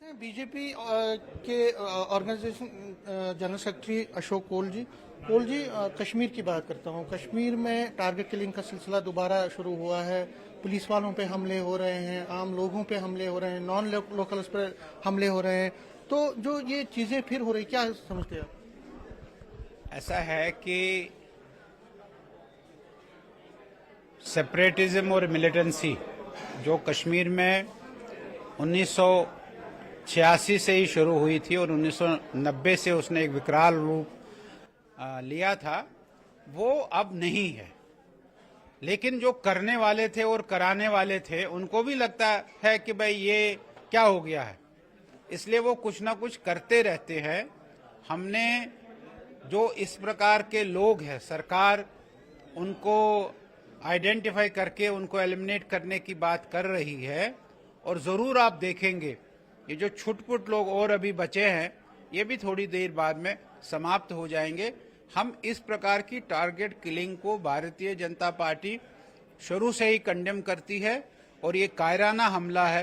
करते हैं बीजेपी के ऑर्गेनाइजेशन जनरल सेक्रेटरी अशोक कोल जी, कश्मीर की बात करता हूँ। कश्मीर में टारगेट किलिंग का सिलसिला दोबारा शुरू हुआ है। पुलिस वालों पे हमले हो रहे हैं, आम लोगों पे हमले हो रहे हैं, नॉन लोकल्स पे हमले हो रहे हैं। तो जो ये चीजें फिर हो रही, क्या समझते हैं आप? ऐसा है कि सेपरेटिज्म और मिलिटेंसी जो कश्मीर में 1986 से ही शुरू हुई थी और 1990 से उसने एक विकराल रूप लिया था, वो अब नहीं है। लेकिन जो करने वाले थे और कराने वाले थे उनको भी लगता है कि भाई ये क्या हो गया है, इसलिए वो कुछ ना कुछ करते रहते हैं। हमने जो इस प्रकार के लोग हैं, सरकार उनको आइडेंटिफाई करके उनको एलिमिनेट करने की बात कर रही है। और जरूर आप देखेंगे ये जो छुटपुट लोग और अभी बचे हैं, ये भी थोड़ी देर बाद में समाप्त हो जाएंगे। हम इस प्रकार की टारगेट किलिंग को भारतीय जनता पार्टी शुरू से ही कंडेम करती है और ये कायराना हमला है।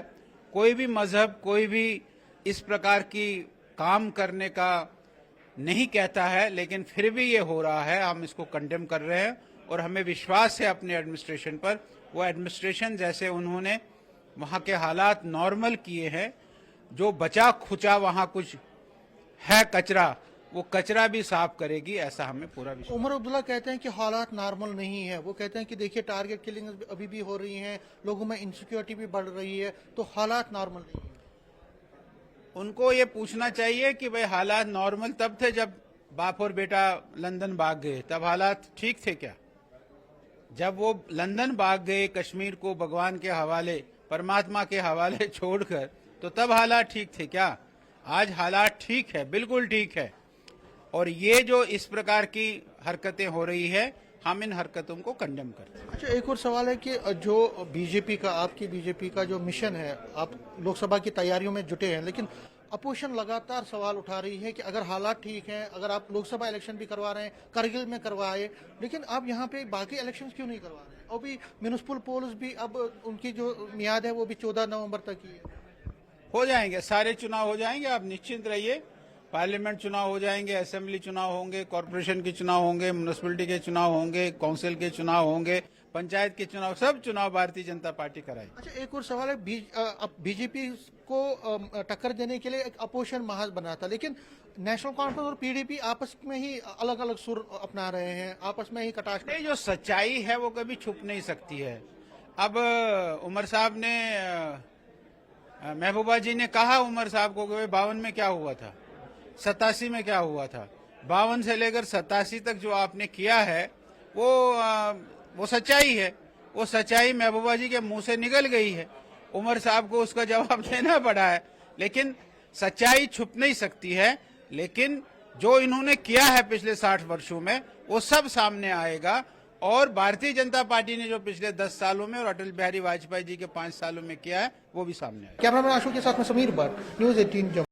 कोई भी मजहब, कोई भी इस प्रकार की काम करने का नहीं कहता है, लेकिन फिर भी ये हो रहा है। हम इसको कंडेम कर रहे हैं और हमें विश्वास है अपने एडमिनिस्ट्रेशन पर। वो एडमिनिस्ट्रेशन जैसे उन्होंने वहां के हालात नॉर्मल किए हैं, जो बचा खुचा वहां कुछ है कचरा, वो कचरा भी साफ करेगी, ऐसा हमें पूरा विश्वास। उमर अब्दुल्ला कहते हैं कि हालात नॉर्मल नहीं है। वो कहते हैं कि देखिए टारगेट किलिंग अभी भी हो रही है, लोगों में इनसिक्योरिटी भी बढ़ रही है, तो हालात नॉर्मल नहीं है। उनको ये पूछना चाहिए कि भाई हालात नॉर्मल तब थे जब बाप और बेटा लंदन भाग गए, तब हालात ठीक थे क्या? जब वो लंदन भाग गए कश्मीर को भगवान के हवाले, परमात्मा के हवाले छोड़कर, तो तब हालात ठीक थे क्या? आज हालात ठीक है, बिल्कुल ठीक है। और ये जो इस प्रकार की हरकतें हो रही है, हम इन हरकतों को कंडेम करते हैं। अच्छा, एक और सवाल है कि जो बीजेपी का, आपकी बीजेपी का जो मिशन है, आप लोकसभा की तैयारियों में जुटे हैं, लेकिन अपोजिशन लगातार सवाल उठा रही है कि अगर हालात ठीक हैं, अगर आप लोकसभा इलेक्शन भी करवा रहे हैं, करगिल में करवाए, लेकिन आप यहाँ पे बाकी इलेक्शंस क्यों नहीं करवा रहे हैं? और भी म्यूनिसिपल पोल्स भी अब उनकी जो मियाद है वो भी 14 नवंबर तक ही है। हो जाएंगे, सारे चुनाव हो जाएंगे, आप निश्चिंत रहिए। पार्लियामेंट चुनाव हो जाएंगे, असेंबली चुनाव होंगे, कॉर्पोरेशन के चुनाव होंगे, म्यूनिसिपैलिटी के चुनाव होंगे, काउंसिल के चुनाव होंगे, पंचायत के चुनाव, सब चुनाव भारतीय जनता पार्टी कराएगी। अच्छा, एक और सवाल है, बीजेपी को टक्कर देने के लिए एक अपोजिशन महाज बना था, लेकिन नेशनल कॉन्फ्रेंस और पीडीपी आपस में ही अलग अलग सुर अपना रहे हैं, आपस में ही कटाश। नहीं, जो सच्चाई है वो कभी छुप नहीं सकती है। अब उमर साहब ने, महबूबा जी ने कहा उमर साहब को कि 52 में क्या हुआ था, 87 में क्या हुआ था। 52 से लेकर 87 तक जो आपने किया है वो सच्चाई है। वो सच्चाई महबूबा जी के मुंह से निकल गई है, उमर साहब को उसका जवाब देना पड़ा है। लेकिन सच्चाई छुप नहीं सकती है, लेकिन जो इन्होंने किया है पिछले 60 वर्षों में वो सब सामने आएगा। और भारतीय जनता पार्टी ने जो पिछले 10 सालों में और अटल बिहारी वाजपेयी जी के 5 सालों में किया है, वो भी सामने आएगा। कैमरामैन अशोक के साथ में समीर भट्ट, न्यूज़ 18 जम्मू।